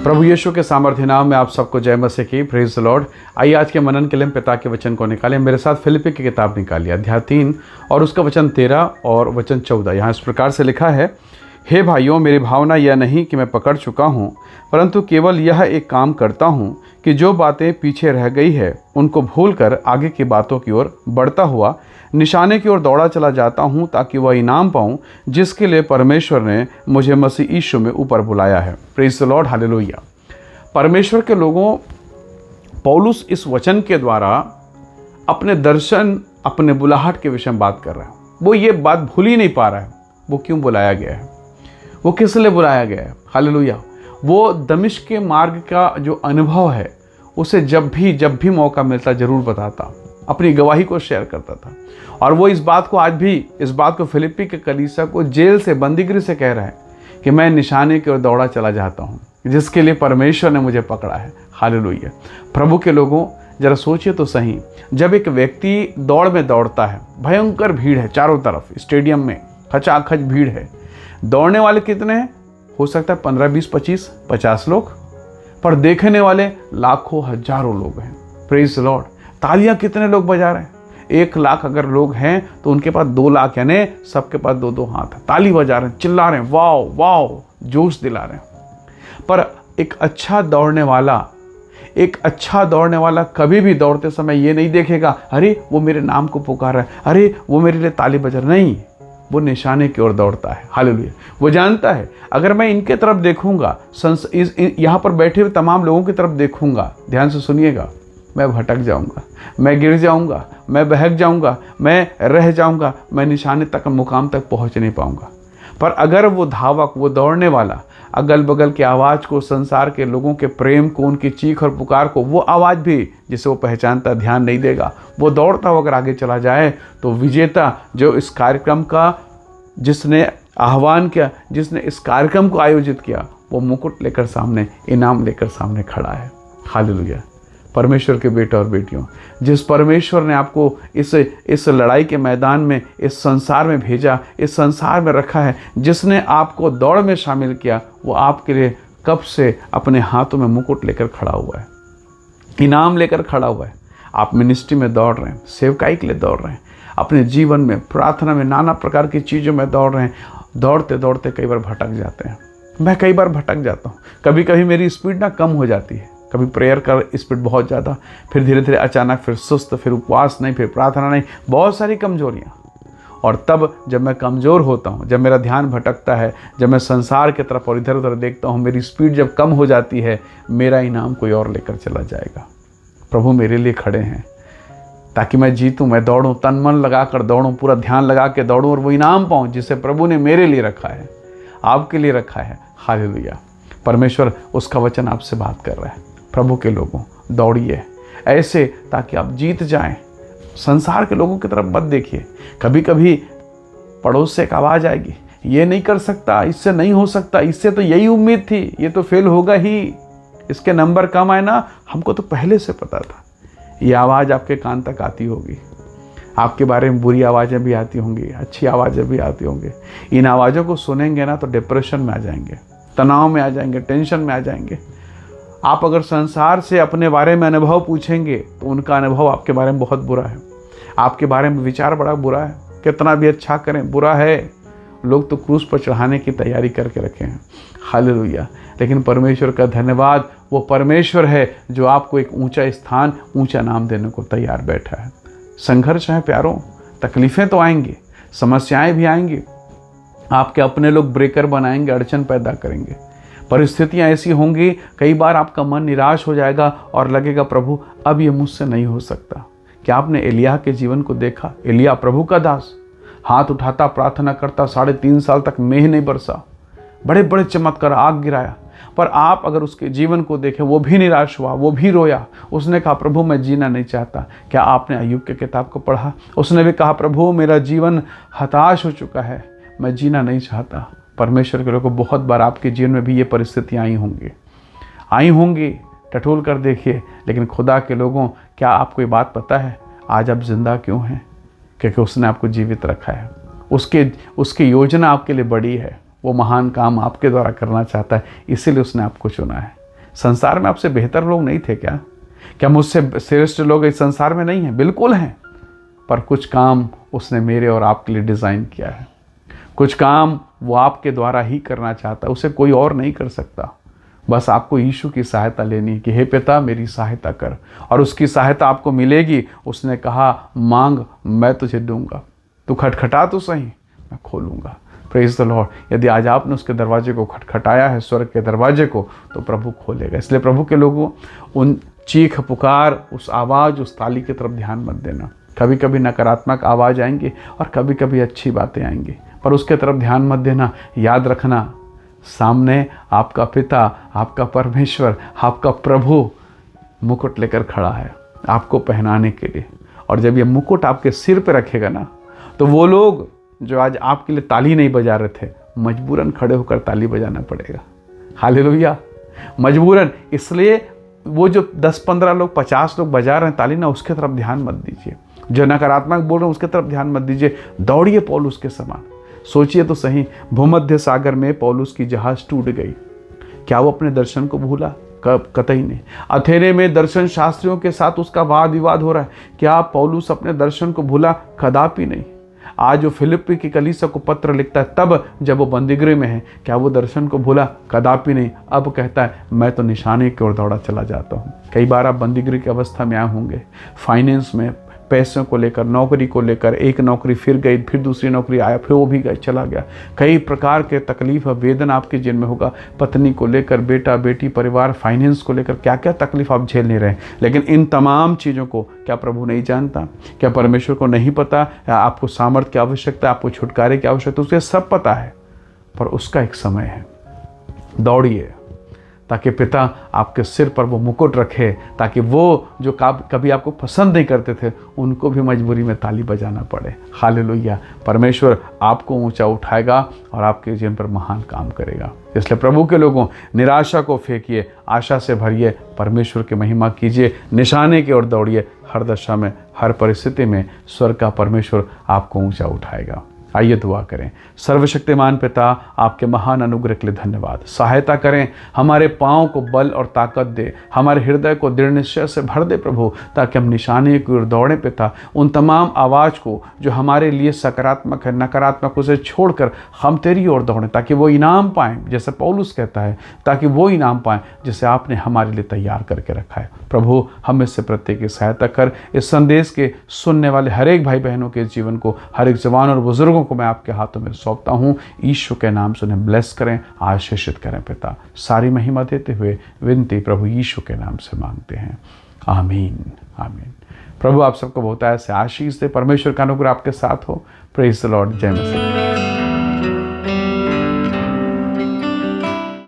प्रभु यीशु के सामर्थ्य नाम में आप सबको जय मसीह की। Praise the Lord. आइए आज के मनन के लिए हम पिता के वचन को निकालें। मेरे साथ फिलिप्पी की किताब निकालिए, अध्याय 3 और उसका वचन 13 और वचन 14। यहाँ इस प्रकार से लिखा है, हे भाइयों, मेरी भावना यह नहीं कि मैं पकड़ चुका हूँ, परंतु केवल यह एक काम करता हूँ कि जो बातें पीछे रह गई है उनको भूलकर आगे की बातों की ओर बढ़ता हुआ निशाने की ओर दौड़ा चला जाता हूँ, ताकि वह इनाम पाऊँ जिसके लिए परमेश्वर ने मुझे मसीह यीशु में ऊपर बुलाया है। Praise the Lord, hallelujah. परमेश्वर के लोगों, पौलुस इस वचन के द्वारा अपने दर्शन, अपने बुलाहट के विषय में बात कर रहा है। वो ये बात भूल ही नहीं पा रहा है, वो क्यों बुलाया गया है, वो किस लिए बुलाया गया है। हालेलुया। वो दमिश्क के मार्ग का जो अनुभव है उसे जब भी मौका मिलता जरूर बताता, अपनी गवाही को शेयर करता था। और वो इस बात को फिलिप्पी के कलीसिया को जेल से, बंदीगृह से कह रहा है कि मैं निशाने की ओर दौड़ा चला जाता हूँ जिसके लिए परमेश्वर ने मुझे पकड़ा है। हालेलुया। प्रभु के लोगों, जरा सोचिए तो सही, जब एक व्यक्ति दौड़ में दौड़ता है, भयंकर भीड़ है चारों तरफ, स्टेडियम में खचाखच भीड़ है, दौड़ने वाले कितने हैं? हो सकता है 15, 20, 25, 50 लोग, पर देखने वाले लाखों हजारों लोग हैं। Praise the Lord. तालियां कितने लोग बजा रहे हैं? 1 लाख अगर लोग हैं तो उनके पास 2 लाख, यानी सबके पास 2-2 हाथ है, ताली बजा रहे हैं, चिल्ला रहे हैं, वाओ वाओ, जोश दिला रहे हैं। पर एक अच्छा दौड़ने वाला कभी भी दौड़ते समय ये नहीं देखेगा, अरे वो मेरे नाम को पुकार रहा है, अरे वो मेरे लिए ताली बजा रहा है। नहीं, वो निशाने की ओर दौड़ता है। हालेलुया। वो जानता है, अगर मैं इनके तरफ देखूंगा, यहाँ पर बैठे हुए तमाम लोगों की तरफ देखूंगा, ध्यान से सुनिएगा, मैं भटक जाऊंगा, मैं गिर जाऊंगा, मैं बहक जाऊंगा, मैं रह जाऊंगा, मैं निशाने तक, मुकाम तक पहुंच नहीं पाऊंगा। पर अगर वो धावक, वो दौड़ने वाला अगल बगल की आवाज़ को, संसार के लोगों के प्रेम को, उनकी चीख और पुकार को, वो आवाज़ भी जिसे वो पहचानता ध्यान नहीं देगा, वो दौड़ता हुआ अगर आगे चला जाए, तो विजेता जो इस कार्यक्रम का, जिसने आह्वान किया, जिसने इस कार्यक्रम को आयोजित किया, वो मुकुट लेकर सामने, इनाम लेकर सामने खड़ा है। हालेलुया। परमेश्वर के बेटे और बेटियों, जिस परमेश्वर ने आपको इस लड़ाई के मैदान में, इस संसार में भेजा, इस संसार में रखा है, जिसने आपको दौड़ में शामिल किया, वो आपके लिए कब से अपने हाथों में मुकुट लेकर खड़ा हुआ है, इनाम लेकर खड़ा हुआ है। आप मिनिस्ट्री में दौड़ रहे हैं, सेवकाई के लिए दौड़ रहे हैं, अपने जीवन में, प्रार्थना में, नाना प्रकार की चीज़ों में दौड़ रहे हैं। दौड़ते दौड़ते कई बार भटक जाते हैं। मैं कई बार भटक जाता हूँ। कभी कभी मेरी स्पीड ना कम हो जाती है, कभी प्रेयर का स्पीड बहुत ज़्यादा, फिर धीरे धीरे अचानक फिर सुस्त, फिर उपवास नहीं, फिर प्रार्थना नहीं, बहुत सारी कमजोरियाँ। और तब जब मैं कमज़ोर होता हूँ, जब मेरा ध्यान भटकता है, जब मैं संसार की तरफ और इधर उधर देखता हूँ, मेरी स्पीड जब कम हो जाती है, मेरा इनाम कोई और लेकर चला जाएगा। प्रभु मेरे लिए खड़े हैं ताकि मैं जीतूँ, मैं दौड़ूँ, तन मन लगा कर दौड़ूँ, पूरा ध्यान लगा के दौड़ूँ और वो इनाम पाऊँ जिसे प्रभु ने मेरे लिए रखा है, आपके लिए रखा है। हालेलुया। परमेश्वर उसका वचन आपसे बात कर रहा है। प्रभु के लोगों, दौड़िए ऐसे ताकि आप जीत जाएं। संसार के लोगों की तरफ मत देखिए। कभी कभी पड़ोस से एक आवाज़ आएगी, ये नहीं कर सकता, इससे नहीं हो सकता, इससे तो यही उम्मीद थी, ये तो फेल होगा ही, इसके नंबर कम आए ना, हमको तो पहले से पता था। ये आवाज़ आपके कान तक आती होगी। आपके बारे में बुरी आवाज़ें भी आती होंगी, अच्छी आवाज़ें भी आती होंगी। इन आवाज़ों को सुनेंगे ना तो डिप्रेशन में आ जाएंगे, तनाव में आ जाएंगे, टेंशन में आ जाएंगे। आप अगर संसार से अपने बारे में अनुभव पूछेंगे तो उनका अनुभव आपके बारे में बहुत बुरा है, आपके बारे में विचार बड़ा बुरा है। कितना भी अच्छा करें, बुरा है। लोग तो क्रूस पर चढ़ाने की तैयारी करके रखे हैं। हालेलुया। लेकिन परमेश्वर का धन्यवाद, वो परमेश्वर है जो आपको एक ऊंचा स्थान, ऊंचा नाम देने को तैयार बैठा है। संघर्ष है प्यारों, तकलीफ़ें तो आएंगी, समस्याएं भी आएंगी, आपके अपने लोग ब्रेकर बनाएंगे, अड़चन पैदा करेंगे, परिस्थितियां ऐसी होंगी, कई बार आपका मन निराश हो जाएगा और लगेगा प्रभु अब ये मुझसे नहीं हो सकता। क्या आपने एलिय्याह के जीवन को देखा? एलिय्याह प्रभु का दास, हाथ उठाता, प्रार्थना करता, 3.5 साल तक मेंह नहीं बरसा, बड़े बड़े चमत्कार, आग गिराया। पर आप अगर उसके जीवन को देखें, वो भी निराश हुआ, वो भी रोया। उसने कहा प्रभु मैं जीना नहीं चाहता। क्या आपने अय्यूब के किताब को पढ़ा? उसने भी कहा प्रभु मेरा जीवन हताश हो चुका है, मैं जीना नहीं चाहता। परमेश्वर के लोगों, बहुत बार आपके जीवन में भी ये परिस्थितियाँ आई होंगी, टटोल कर देखिए। लेकिन खुदा के लोगों, क्या आपको ये बात पता है आज आप जिंदा क्यों हैं? क्योंकि उसने आपको जीवित रखा है। उसकी योजना आपके लिए बड़ी है। वो महान काम आपके द्वारा करना चाहता है, इसीलिए उसने आपको चुना है। संसार में आपसे बेहतर लोग नहीं थे क्या? क्या मुझसे श्रेष्ठ लोग इस संसार में नहीं हैं? बिल्कुल हैं। पर कुछ काम उसने मेरे और आपके लिए डिज़ाइन किया है। कुछ काम वो आपके द्वारा ही करना चाहता है, उसे कोई और नहीं कर सकता। बस आपको यीशु की सहायता लेनी है कि हे पिता मेरी सहायता कर, और उसकी सहायता आपको मिलेगी। उसने कहा मांग मैं तुझे दूंगा, तू खटखटा तो सही, मैं खोलूंगा। Praise the Lord. यदि आज आपने उसके दरवाजे को खटखटाया है, स्वर्ग के दरवाजे को, तो प्रभु खोलेगा। इसलिए प्रभु के लोगों, उन चीख पुकार, उस आवाज़, उस ताली की तरफ ध्यान मत देना। कभी कभी नकारात्मक आवाज़ आएंगी और कभी कभी अच्छी बातें आएंगी, पर उसके तरफ ध्यान मत देना। याद रखना, सामने आपका पिता, आपका परमेश्वर, आपका प्रभु मुकुट लेकर खड़ा है आपको पहनाने के लिए। और जब ये मुकुट आपके सिर पे रखेगा ना, तो वो लोग जो आज आपके लिए ताली नहीं बजा रहे थे, मजबूरन खड़े होकर ताली बजाना पड़ेगा। हालेलुया। मजबूरन। इसलिए वो जो 10-15 लोग, 50 लोग बजा रहे हैं ताली ना, उसके तरफ ध्यान मत दीजिए। जो नकारात्मक बोल रहे हैं उसके तरफ ध्यान मत दीजिए। दौड़िए पौलुस के समान। सोचिए तो सही, भूमध्य सागर में पौलुस की जहाज टूट गई। क्या वो अपने दर्शन को भूला? कतई नहीं। अथेने में दर्शन शास्त्रियों के साथ उसका वाद विवाद हो रहा है। क्या पौलुस अपने दर्शन को भूला? कदापि नहीं। आज वो फिलिप्पी की कलीसिया को पत्र लिखता है, तब जब वो बंदीगृह में है, क्या वो दर्शन को भूला? कदापि नहीं। अब कहता है मैं तो निशाने की ओर दौड़ा चला जाता हूँ। कई बार आप बंदीगृह की अवस्था में आए होंगे, फाइनेंस में, पैसों को लेकर, नौकरी को लेकर। एक नौकरी फिर गई, फिर दूसरी नौकरी आया, फिर वो भी गई, चला गया। कई प्रकार के तकलीफ और वेदना आपके जीवन में होगा। पत्नी को लेकर, बेटा बेटी, परिवार, फाइनेंस को लेकर क्या क्या तकलीफ आप झेल नहीं रहे। लेकिन इन तमाम चीज़ों को क्या प्रभु नहीं जानता? क्या परमेश्वर को नहीं पता? आपको सामर्थ्य की आवश्यकता, आपको छुटकारे की आवश्यकता, उसे सब पता है। पर उसका एक समय है। दौड़िए ताकि पिता आपके सिर पर वो मुकुट रखे, ताकि वो जो कभी आपको पसंद नहीं करते थे, उनको भी मजबूरी में ताली बजाना पड़े। हालेलुया। परमेश्वर आपको ऊंचा उठाएगा और आपके जीवन पर महान काम करेगा। इसलिए प्रभु के लोगों, निराशा को फेंकिए, आशा से भरिए, परमेश्वर की महिमा कीजिए, निशाने की ओर दौड़िए। हर दशा में, हर परिस्थिति में स्वर्ग का परमेश्वर आपको ऊंचा उठाएगा। आइए दुआ करें। सर्वशक्तिमान पिता, आपके महान अनुग्रह के लिए धन्यवाद। सहायता करें, हमारे पाँव को बल और ताकत दे, हमारे हृदय को दृढ़ निश्चय से भर दे प्रभु, ताकि हम निशाने की ओर दौड़ें पिता। उन तमाम आवाज़ को जो हमारे लिए सकारात्मक है, नकारात्मक, उसे छोड़कर हम तेरी ओर दौड़ें, ताकि वो इनाम पाएँ, जैसे पौलुस कहता है, ताकि वो इनाम पाएँ जिसे आपने हमारे लिए तैयार करके रखा है। प्रभु हम इससे प्रत्येक की सहायता कर। इस संदेश के सुनने वाले हर एक भाई बहनों के जीवन को, हर एक जवान और बुजुर्गों को मैं आपके हाथों में सौंपता हूँ। ईश्वर के नाम से उन्हें ब्लेस करें, आशीषित करें पिता। सारी महिमा देते हुए विनती प्रभु यीशु के नाम से मांगते हैं, आमीन आमीन। प्रभु आप सबको बहुत ऐसे आशीष दे। परमेश्वर का अनुग्रह आपके साथ हो। Praise the Lord. जय मसीह।